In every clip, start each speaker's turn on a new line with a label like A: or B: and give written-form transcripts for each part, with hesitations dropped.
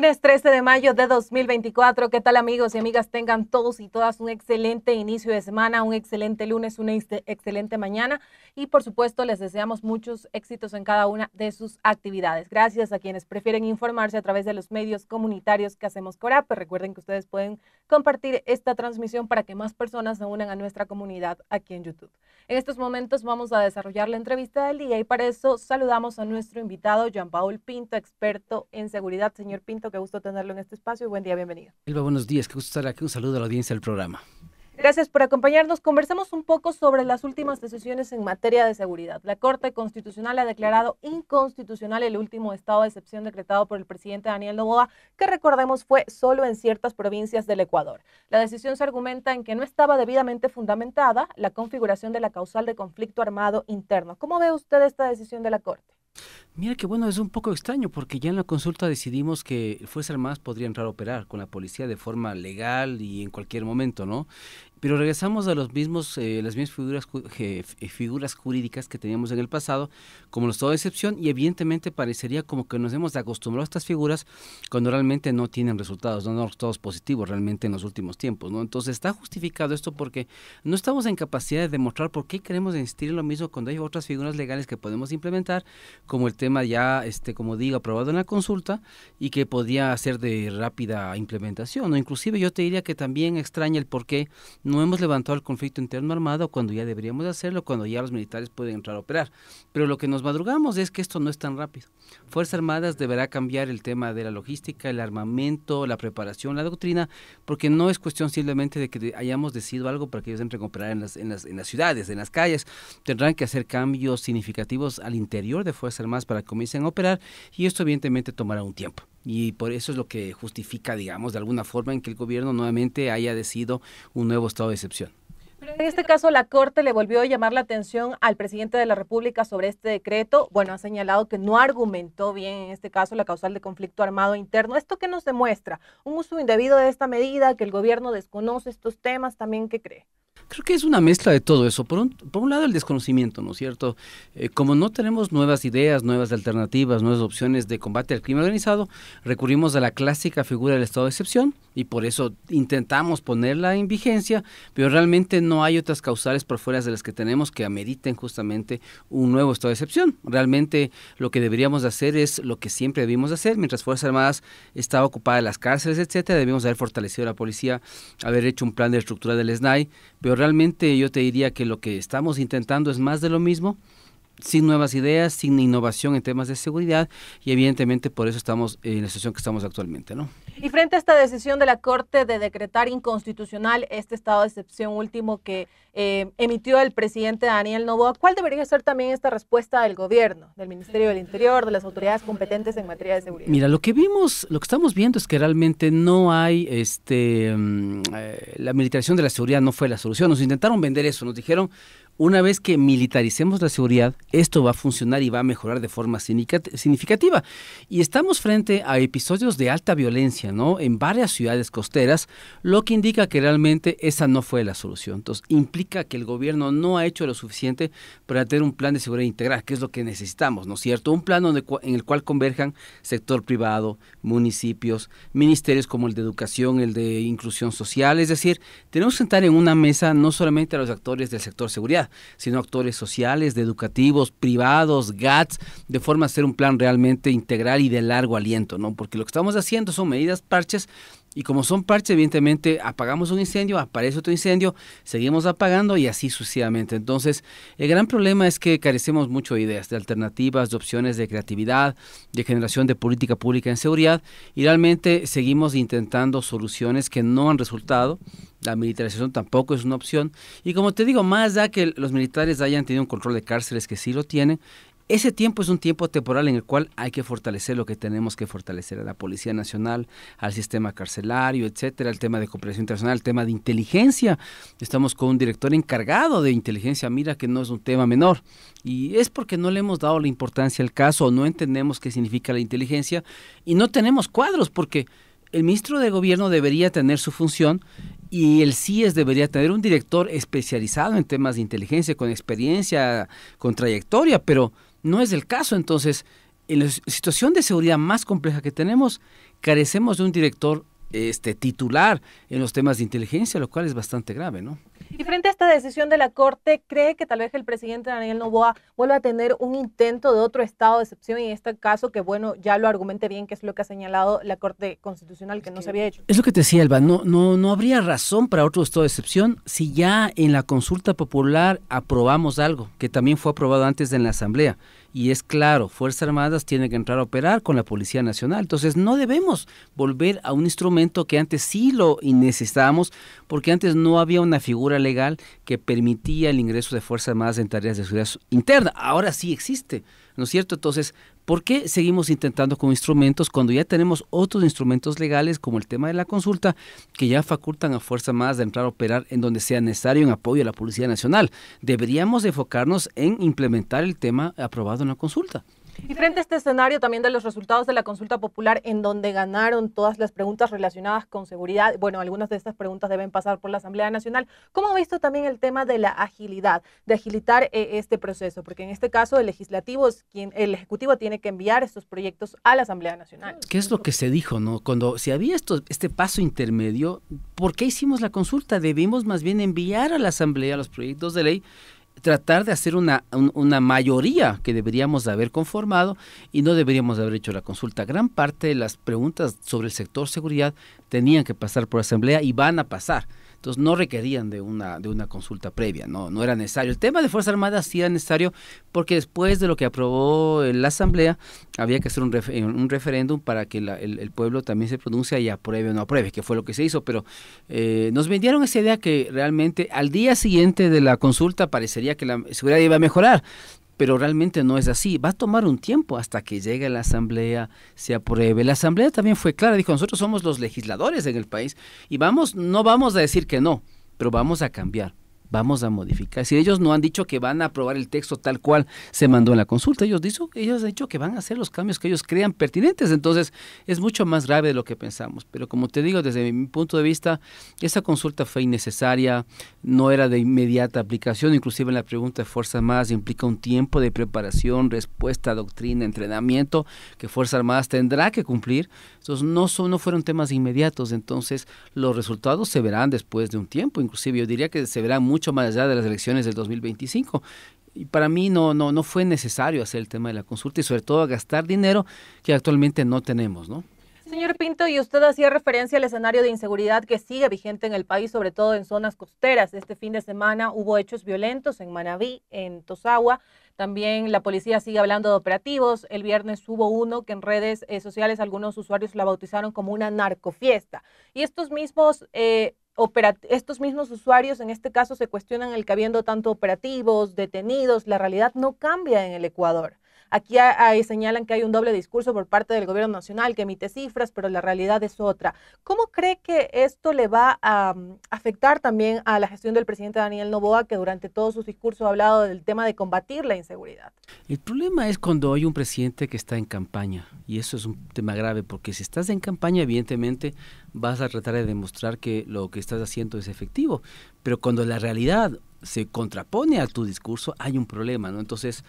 A: lunes 13 de mayo de 2024. ¿Qué tal, amigos y amigas? Tengan todos y todas un excelente inicio de semana, un excelente lunes, una excelente mañana y por supuesto les deseamos muchos éxitos en cada una de sus actividades. Gracias a quienes prefieren informarse a través de los medios comunitarios que hacemos Corapper. Recuerden que ustedes pueden compartir esta transmisión para que más personas se unan a nuestra comunidad aquí en YouTube. En estos momentos vamos a desarrollar la entrevista del día y para eso saludamos a nuestro invitado Jean Paul Pinto, experto en seguridad. Señor Pinto, qué gusto tenerlo en este espacio y buen día, bienvenido.
B: Elba, buenos días, qué gusto estar aquí. Un saludo a la audiencia del programa.
A: Gracias por acompañarnos. Conversemos un poco sobre las últimas decisiones en materia de seguridad. La Corte Constitucional ha declarado inconstitucional el último estado de excepción decretado por el presidente Daniel Noboa, que recordemos fue solo en ciertas provincias del Ecuador. La decisión se argumenta en que no estaba debidamente fundamentada la configuración de la causal de conflicto armado interno. ¿Cómo ve usted esta decisión de la Corte?
B: Mira que bueno, es un poco extraño porque ya en la consulta decidimos que Fuerzas Armadas podría entrar a operar con la policía de forma legal y en cualquier momento, ¿no? Pero regresamos a los mismos, las mismas figuras jurídicas que teníamos en el pasado, como los estados de excepción, y evidentemente parecería como que nos hemos acostumbrado a estas figuras cuando realmente no tienen resultados, no resultados positivos realmente en los últimos tiempos, ¿no? Entonces está justificado esto porque no estamos en capacidad de demostrar por qué queremos insistir en lo mismo cuando hay otras figuras legales que podemos implementar, como el tema ya, como digo, aprobado en la consulta y que podría ser de rápida implementación, ¿no? Inclusive yo te diría que también extraña el por qué no hemos levantado el conflicto interno armado cuando ya deberíamos hacerlo, cuando ya los militares pueden entrar a operar. Pero lo que nos madrugamos es que esto no es tan rápido. Fuerzas Armadas deberá cambiar el tema de la logística, el armamento, la preparación, la doctrina, porque no es cuestión simplemente de que hayamos decidido algo para que ellos entren a operar en las ciudades, en las calles. Tendrán que hacer cambios significativos al interior de Fuerzas Armadas para que comiencen a operar y esto evidentemente tomará un tiempo. Y por eso es lo que justifica, digamos, de alguna forma en que el gobierno nuevamente haya decidido un nuevo estado de excepción.
A: Pero en este caso, la Corte le volvió a llamar la atención al presidente de la República sobre este decreto. Bueno, ha señalado que no argumentó bien, en este caso, la causal de conflicto armado interno. ¿Esto qué nos demuestra? ¿Un uso indebido de esta medida? ¿Que el gobierno desconoce estos temas? ¿También qué cree?
B: Creo que es una mezcla de todo eso. Por un lado el desconocimiento, ¿no es cierto? Como no tenemos nuevas ideas, nuevas alternativas, nuevas opciones de combate al crimen organizado, recurrimos a la clásica figura del estado de excepción y por eso intentamos ponerla en vigencia, pero realmente no hay otras causales por fuera de las que tenemos que ameriten justamente un nuevo estado de excepción. Realmente lo que deberíamos hacer es lo que siempre debimos hacer, mientras Fuerzas Armadas estaba ocupada en las cárceles, etcétera, debíamos haber fortalecido a la policía, haber hecho un plan de estructura del SNAI, pero realmente yo te diría que lo que estamos intentando es más de lo mismo, sin nuevas ideas, sin innovación en temas de seguridad y evidentemente por eso estamos en la situación que estamos actualmente, ¿no?
A: Y frente a esta decisión de la Corte de decretar inconstitucional este estado de excepción último que emitió el presidente Daniel Noboa, ¿cuál debería ser también esta respuesta del gobierno, del Ministerio del Interior, de las autoridades competentes en materia de seguridad?
B: Mira, lo que estamos viendo es que realmente no hay, la militarización de la seguridad no fue la solución. Nos intentaron vender eso, nos dijeron, una vez que militaricemos la seguridad, esto va a funcionar y va a mejorar de forma significativa. Y estamos frente a episodios de alta violencia, ¿no? En varias ciudades costeras, lo que indica que realmente esa no fue la solución. Entonces, implica que el gobierno no ha hecho lo suficiente para tener un plan de seguridad integral, que es lo que necesitamos, ¿no es cierto? Un plan en el cual converjan sector privado, municipios, ministerios como el de educación, el de inclusión social. Es decir, tenemos que sentar en una mesa no solamente a los actores del sector seguridad, sino actores sociales, de educativos, privados, GATS, de forma a hacer un plan realmente integral y de largo aliento, ¿no? Porque lo que estamos haciendo son medidas parches y como son parches, evidentemente apagamos un incendio, aparece otro incendio, seguimos apagando y así sucesivamente. Entonces, el gran problema es que carecemos mucho de ideas, de alternativas, de opciones, de creatividad, de generación de política pública en seguridad y realmente seguimos intentando soluciones que no han resultado. La militarización tampoco es una opción y como te digo, más allá que los militares hayan tenido un control de cárceles que sí lo tienen, ese tiempo es un tiempo temporal en el cual hay que fortalecer lo que tenemos que fortalecer, a la Policía Nacional, al sistema carcelario, etcétera, el tema de cooperación internacional, el tema de inteligencia. Estamos con un director encargado de inteligencia, mira que no es un tema menor. Y es porque no le hemos dado la importancia al caso, o no entendemos qué significa la inteligencia, y no tenemos cuadros, porque el ministro de Gobierno debería tener su función y el CIES debería tener un director especializado en temas de inteligencia, con experiencia, con trayectoria, pero no es el caso. Entonces, en la situación de seguridad más compleja que tenemos, carecemos de un director titular en los temas de inteligencia, lo cual es bastante grave, ¿no?
A: Y frente a esta decisión de la Corte, ¿cree que tal vez el presidente Daniel Noboa vuelva a tener un intento de otro estado de excepción? Y en este caso, que bueno, ya lo argumente bien, que es lo que ha señalado la Corte Constitucional, que no se había hecho.
B: Es lo que te decía, Alba, no habría razón para otro estado de excepción si ya en la consulta popular aprobamos algo, que también fue aprobado antes en la Asamblea. Y es claro, Fuerzas Armadas tienen que entrar a operar con la Policía Nacional. Entonces no debemos volver a un instrumento que antes sí lo necesitábamos, porque antes no había una figura legal que permitía el ingreso de Fuerzas Armadas en tareas de seguridad interna. Ahora sí existe, ¿no es cierto? Entonces, ¿por qué seguimos intentando con instrumentos cuando ya tenemos otros instrumentos legales como el tema de la consulta que ya facultan a Fuerzas Armadas de entrar a operar en donde sea necesario en apoyo a la Policía Nacional? Deberíamos enfocarnos en implementar el tema aprobado en la consulta.
A: Y frente a este escenario también de los resultados de la consulta popular, en donde ganaron todas las preguntas relacionadas con seguridad, bueno, algunas de estas preguntas deben pasar por la Asamblea Nacional, ¿cómo ha visto también el tema de la agilidad, de agilitar este proceso? Porque en este caso el el Ejecutivo tiene que enviar estos proyectos a la Asamblea Nacional.
B: ¿Qué es lo que se dijo, no? Cuando si había este paso intermedio, ¿por qué hicimos la consulta? Debimos más bien enviar a la Asamblea los proyectos de ley, tratar de hacer una mayoría que deberíamos haber conformado y no deberíamos haber hecho la consulta. Gran parte de las preguntas sobre el sector seguridad tenían que pasar por asamblea y van a pasar. Entonces no requerían de una consulta previa, no era necesario. El tema de Fuerzas Armadas sí era necesario porque después de lo que aprobó la Asamblea había que hacer un referéndum para que el pueblo también se pronuncie y apruebe o no apruebe, que fue lo que se hizo, pero nos vendieron esa idea que realmente al día siguiente de la consulta parecería que la seguridad iba a mejorar. Pero realmente no es así, va a tomar un tiempo hasta que llegue a la Asamblea, se apruebe. La Asamblea también fue clara, dijo, nosotros somos los legisladores en el país y no vamos a decir que no, pero vamos a cambiar, vamos a modificar. Si ellos no han dicho que van a aprobar el texto tal cual se mandó en la consulta, ellos han dicho que van a hacer los cambios que ellos crean pertinentes, entonces es mucho más grave de lo que pensamos. Pero como te digo, desde mi punto de vista, esa consulta fue innecesaria, no era de inmediata aplicación, inclusive en la pregunta de Fuerzas Armadas implica un tiempo de preparación, respuesta, doctrina, entrenamiento que Fuerzas Armadas tendrá que cumplir. Entonces no fueron temas inmediatos, entonces los resultados se verán después de un tiempo, inclusive yo diría que se verán mucho más allá de las elecciones del 2025. Y para mí no fue necesario hacer el tema de la consulta y sobre todo gastar dinero que actualmente no tenemos, ¿no?
A: Señor Pinto, y usted hacía referencia al escenario de inseguridad que sigue vigente en el país, sobre todo en zonas costeras. Este fin de semana hubo hechos violentos en Manabí, en Tosagua. También la policía sigue hablando de operativos. El viernes hubo uno que en redes sociales algunos usuarios la bautizaron como una narcofiesta. Y estos mismos usuarios en este caso se cuestionan el que habiendo tanto operativos, detenidos, la realidad no cambia en el Ecuador. Aquí señalan que hay un doble discurso por parte del gobierno nacional que emite cifras, pero la realidad es otra. ¿Cómo cree que esto le va a afectar también a la gestión del presidente Daniel Noboa, que durante todo su discurso ha hablado del tema de combatir la inseguridad?
B: El problema es cuando hay un presidente que está en campaña, y eso es un tema grave, porque si estás en campaña, evidentemente vas a tratar de demostrar que lo que estás haciendo es efectivo, pero cuando la realidad se contrapone a tu discurso, hay un problema, ¿no? Entonces,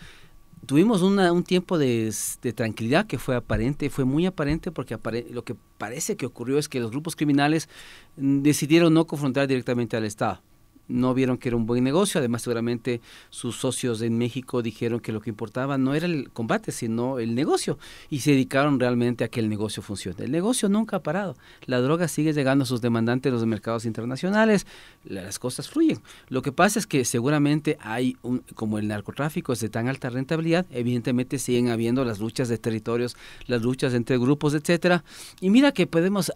B: tuvimos un tiempo de tranquilidad que fue muy aparente porque lo que parece que ocurrió es que los grupos criminales decidieron no confrontar directamente al Estado. No vieron que era un buen negocio, además seguramente sus socios en México dijeron que lo que importaba no era el combate, sino el negocio, y se dedicaron realmente a que el negocio funcione. El negocio nunca ha parado, la droga sigue llegando a sus demandantes en los mercados internacionales, las cosas fluyen. Lo que pasa es que seguramente como el narcotráfico es de tan alta rentabilidad, evidentemente siguen habiendo las luchas de territorios, las luchas entre grupos, etcétera. Y mira que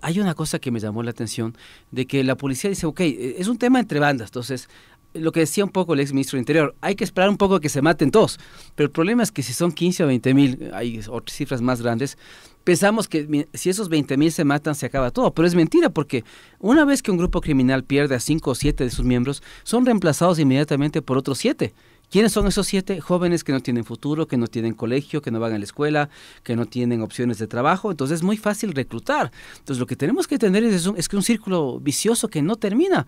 B: hay una cosa que me llamó la atención, de que la policía dice, ok, es un tema entre bandas. Entonces, lo que decía un poco el ex ministro del Interior, hay que esperar un poco a que se maten todos, pero el problema es que si son 15 o 20 mil, hay otras cifras más grandes, pensamos que si esos 20 mil se matan se acaba todo, pero es mentira porque una vez que un grupo criminal pierde a 5 o 7 de sus miembros, son reemplazados inmediatamente por otros 7. ¿Quiénes son esos 7? Jóvenes que no tienen futuro, que no tienen colegio, que no van a la escuela, que no tienen opciones de trabajo. Entonces es muy fácil reclutar. Entonces lo que tenemos que tener es que un círculo vicioso que no termina.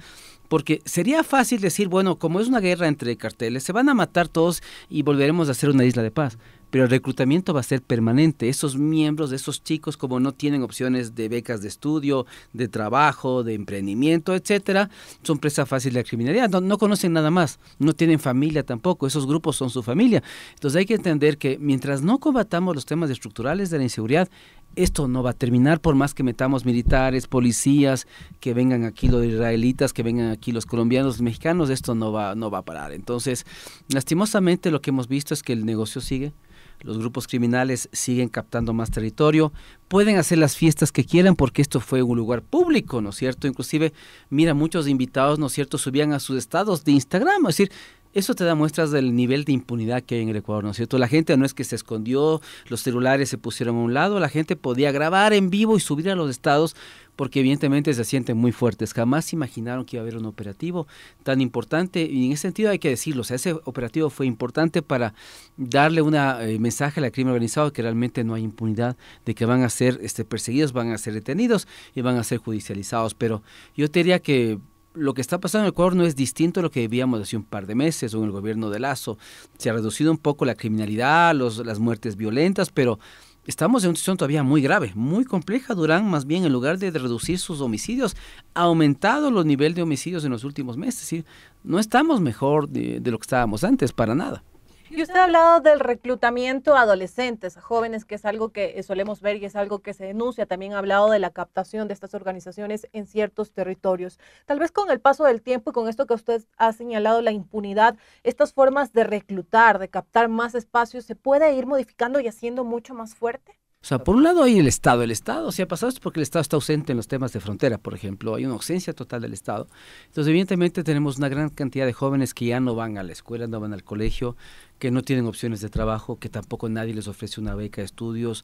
B: Porque sería fácil decir, bueno, como es una guerra entre carteles, se van a matar todos y volveremos a hacer una isla de paz. pero el reclutamiento va a ser permanente. Esos miembros, esos chicos, como no tienen opciones de becas de estudio, de trabajo, de emprendimiento, etcétera, son presa fácil de la criminalidad, no conocen nada más, no tienen familia tampoco, esos grupos son su familia. Entonces hay que entender que mientras no combatamos los temas estructurales de la inseguridad, esto no va a terminar por más que metamos militares, policías, que vengan aquí los israelitas, que vengan aquí los colombianos, los mexicanos, esto no va a parar. Entonces, lastimosamente lo que hemos visto es que el negocio sigue, los grupos criminales siguen captando más territorio, pueden hacer las fiestas que quieran porque esto fue un lugar público, ¿no es cierto? Inclusive, mira, muchos invitados, ¿no es cierto?, subían a sus estados de Instagram, es decir, eso te da muestras del nivel de impunidad que hay en el Ecuador, ¿no es cierto? La gente no es que se escondió, los celulares se pusieron a un lado, la gente podía grabar en vivo y subir a los estados porque evidentemente se sienten muy fuertes. Jamás imaginaron que iba a haber un operativo tan importante y en ese sentido hay que decirlo, o sea, ese operativo fue importante para darle un mensaje a la crimen organizado que realmente no hay impunidad, de que van a ser perseguidos, van a ser detenidos y van a ser judicializados. Pero yo te diría que lo que está pasando en el Ecuador no es distinto a lo que vivíamos hace un par de meses o en el gobierno de Lazo. Se ha reducido un poco la criminalidad, las muertes violentas, pero estamos en una situación todavía muy grave, muy compleja. Durán, más bien, en lugar de reducir sus homicidios, ha aumentado los niveles de homicidios en los últimos meses. Es decir, no estamos mejor de lo que estábamos antes, para nada.
A: Y usted ha hablado del reclutamiento a adolescentes, a jóvenes, que es algo que solemos ver y es algo que se denuncia. También ha hablado de la captación de estas organizaciones en ciertos territorios. Tal vez con el paso del tiempo y con esto que usted ha señalado, la impunidad, estas formas de reclutar, de captar más espacios, ¿se puede ir modificando y haciendo mucho más fuerte?
B: O sea, por un lado hay el Estado, si ha pasado esto porque el Estado está ausente en los temas de frontera, por ejemplo, hay una ausencia total del Estado. Entonces, evidentemente tenemos una gran cantidad de jóvenes que ya no van a la escuela, no van al colegio, que no tienen opciones de trabajo, que tampoco nadie les ofrece una beca de estudios,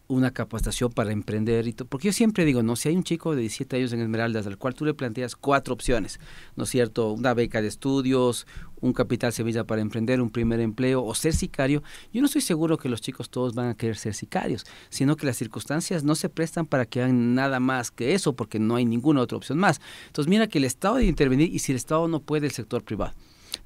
B: una capacitación para emprender, porque yo siempre digo, no, si hay un chico de 17 años en Esmeraldas al cual tú le planteas 4 opciones, ¿no es cierto?, una beca de estudios, un capital semilla para emprender, un primer empleo o ser sicario, yo no estoy seguro que los chicos todos van a querer ser sicarios, sino que las circunstancias no se prestan para que hagan nada más que eso, porque no hay ninguna otra opción más. Entonces mira que el Estado debe intervenir y si el Estado no puede, el sector privado.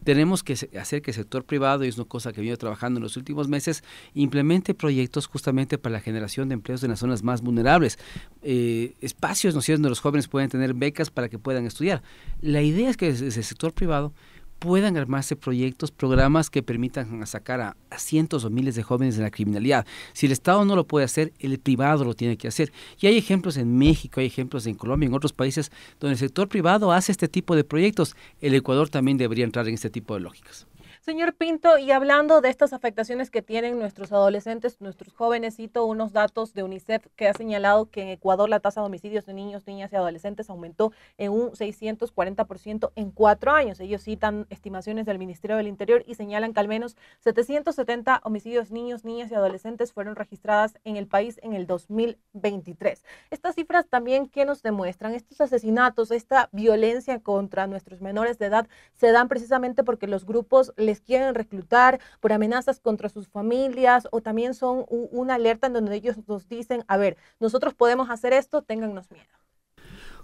B: Tenemos que hacer que el sector privado, y es una cosa que he venido trabajando en los últimos meses, implemente proyectos justamente para la generación de empleos en las zonas más vulnerables, espacios, ¿no es cierto?, donde los jóvenes pueden tener becas para que puedan estudiar. La idea es que desde el sector privado puedan armarse proyectos, programas que permitan sacar a cientos o miles de jóvenes de la criminalidad. Si el Estado no lo puede hacer, el privado lo tiene que hacer. Y hay ejemplos en México, hay ejemplos en Colombia, en otros países, donde el sector privado hace este tipo de proyectos. El Ecuador también debería entrar en este tipo de lógicas.
A: Señor Pinto, y hablando de estas afectaciones que tienen nuestros adolescentes, nuestros jóvenes, cito unos datos de UNICEF que ha señalado que en Ecuador la tasa de homicidios de niños, niñas y adolescentes aumentó en un 640% en 4 años. Ellos citan estimaciones del Ministerio del Interior y señalan que al menos 770 homicidios niños, niñas y adolescentes fueron registradas en el país en el 2023. Estas cifras también, ¿qué nos demuestran? Estos asesinatos, esta violencia contra nuestros menores de edad se dan precisamente porque los grupos les quieren reclutar por amenazas contra sus familias, o también son una alerta en donde ellos nos dicen, a ver, nosotros podemos hacer esto, téngannos miedo.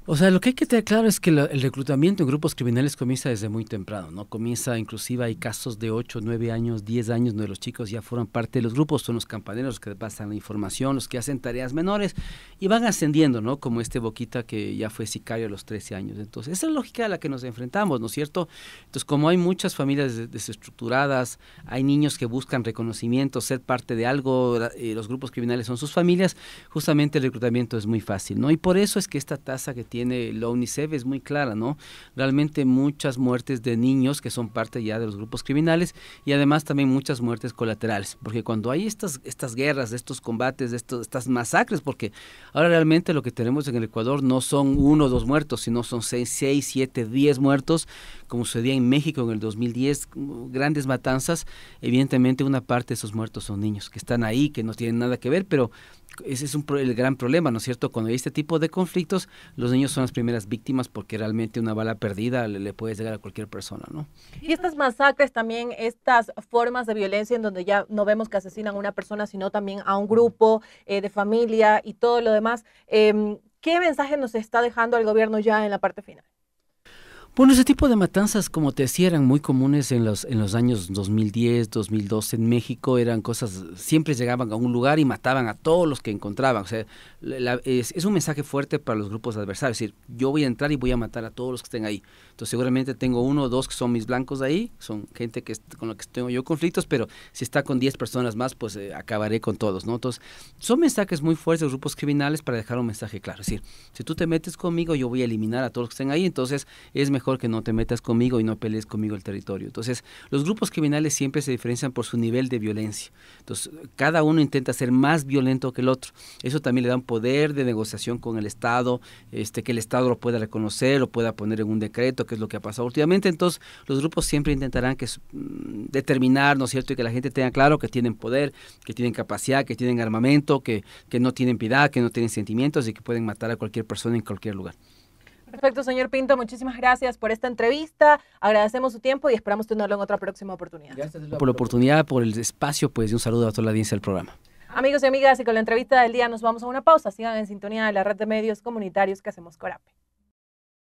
B: O sea, lo que hay que tener claro es que el reclutamiento en grupos criminales comienza desde muy temprano, ¿no? Comienza, inclusive hay casos de 8, 9 años, 10 años, donde los chicos ya forman parte de los grupos, son los campaneros los que pasan la información, los que hacen tareas menores y van ascendiendo, ¿no? Como este Boquita que ya fue sicario a los 13 años. Entonces, esa es la lógica a la que nos enfrentamos, ¿no es cierto? Entonces, como hay muchas familias desestructuradas, hay niños que buscan reconocimiento, ser parte de algo, los grupos criminales son sus familias, justamente el reclutamiento es muy fácil, ¿no? Y por eso es que esta tasa que tiene la UNICEF es muy clara, ¿no? Realmente muchas muertes de niños que son parte ya de los grupos criminales y además también muchas muertes colaterales, porque cuando hay estas guerras, estos combates, estas masacres, porque ahora realmente lo que tenemos en el Ecuador no son 1 o 2 muertos, sino son 6, 7, 10 muertos, como sucedía en México en el 2010, grandes matanzas. Evidentemente una parte de esos muertos son niños que están ahí, que no tienen nada que ver, pero ese es el gran problema, ¿no es cierto? Cuando hay este tipo de conflictos, los niños son las primeras víctimas porque realmente una bala perdida le puede llegar a cualquier persona, ¿no?
A: Y estas masacres también, estas formas de violencia en donde ya no vemos que asesinan a una persona, sino también a un grupo de familia y todo lo demás, ¿qué mensaje nos está dejando el gobierno ya en la parte final?
B: Bueno, ese tipo de matanzas, como te decía, eran muy comunes en los años 2010, 2012 en México. Eran cosas, siempre llegaban a un lugar y mataban a todos los que encontraban. O sea, es un mensaje fuerte para los grupos adversarios. Es decir, yo voy a entrar y voy a matar a todos los que estén ahí. Entonces, seguramente tengo 1 o 2 que son mis blancos ahí, son gente con la que tengo yo conflictos, pero si está con 10 personas más, pues acabaré con todos, ¿no? Entonces, son mensajes muy fuertes de los grupos criminales para dejar un mensaje claro. Es decir, si tú te metes conmigo, yo voy a eliminar a todos los que estén ahí, entonces es mejor que no te metas conmigo y no pelees conmigo el territorio. Entonces, los grupos criminales siempre se diferencian por su nivel de violencia. Entonces, cada uno intenta ser más violento que el otro. Eso también le da un poder de negociación con el Estado, que el Estado lo pueda reconocer, lo pueda poner en un decreto, que es lo que ha pasado últimamente. Entonces, los grupos siempre intentarán determinar, ¿no es cierto?, y que la gente tenga claro que tienen poder, que tienen capacidad, que tienen armamento, que no tienen piedad, que no tienen sentimientos y que pueden matar a cualquier persona en cualquier lugar.
A: Perfecto, señor Pinto, muchísimas gracias por esta entrevista, agradecemos su tiempo y esperamos tenerlo en otra próxima oportunidad.
B: Gracias por la oportunidad, por el espacio, pues, y un saludo a toda la audiencia del programa.
A: Amigos y amigas, y con la entrevista del día nos vamos a una pausa. Sigan en sintonía de la red de medios comunitarios que hacemos Corape.